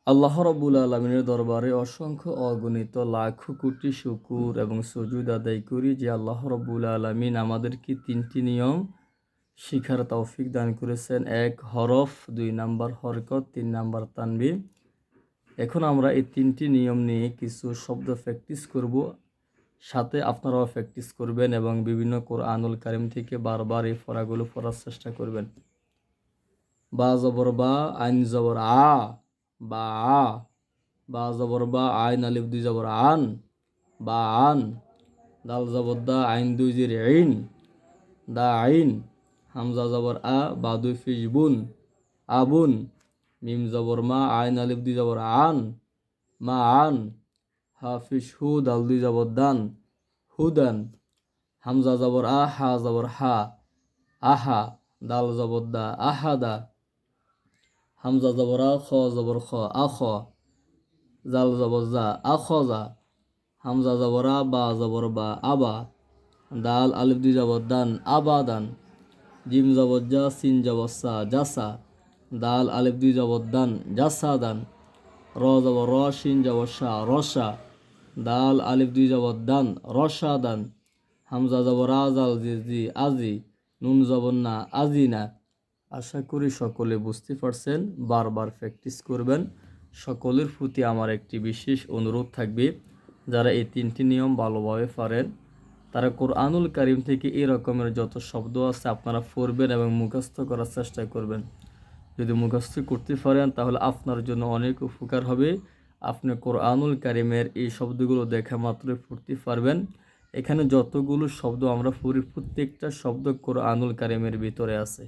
আল্লাহ রাব্বুল আলামিনের দরবারে অসংখ্য অগণিত লাখো কোটি শুকুর এবং সুজুদ আদায় করি যে আল্লাহ রাব্বুল আলামিন আমাদেরকে ৩টি নিয়ম শিখার তৌফিক দান করেছেন। ১ হরফ, ২ নাম্বার হরকত, ৩ নাম্বার তানবিন। এখন আমরা এই ৩টি নিয়ম নিয়ে কিছু শব্দ প্র্যাকটিস করব, সাথে আপনারাও প্র্যাকটিস করবেন এবং বিভিন্ন কোরআনুল কারীম থেকে বারবার এই পড়াগুলো পড়ার চেষ্টা করবেন। বা জবর বা, আইন জবর আ, বা আ, বা জবর বা, আইন আলিফ দুই জবর আন, বা আন, দাল জবর দা, আইন দুই জির আইন, দা আইন, হামজা জবর আ, বা দুই ফিশ বুন, আবুন, মিম জবর মা, আইন আলিফ দুই জবর আন, মা আন, হা ফিশ হু, দাল দুই জবর দান, হুদান, হামজা জবর আ, হা জবর হা, আহা, দাল জবর দা, আহাদা, হামজা জবর আ, খ জবর খ, আখ, জাল জবর জা, আখজা, হামজা জবর আ, বা জবর বা, আবা, দাল আলিফ দুই জবর দান, আবাদান, জিম জবর জা, সিন জবর সা, জাসা, দাল আলিফ দুই জবর দান, জাসাদান, র জবর র, শিন জবর সা, রসা, দাল আলিফ দুই জবর দান, রসাদান, হামজা জবর আ, জাল জি, আজি, নুন জবর না, আজিনা। আশা করি সকলে বুঝতে পারছেন। বারবার প্র্যাকটিস করবেন। সকলের প্রতি আমার একটি বিশেষ অনুরোধ থাকবে, যারা এই 3টি নিয়ম ভালোভাবে পারেন তারা কোরআনুল কারীম থেকে এই রকমের যত শব্দ আছে আপনারা পড়বেন এবং মুখস্থ করার চেষ্টা করবেন। যদি মুখস্থ করতে পারেন তাহলে আপনার জন্য অনেক উপকার হবে। আপনি কোরআনুল কারীমের এই শব্দগুলো দেখা মাত্রই পড়তে পারবেন। এখানে যতগুলো শব্দ আমরা পড়ি প্রত্যেকটা শব্দ কোরআনুল কারীমের ভিতরে আছে।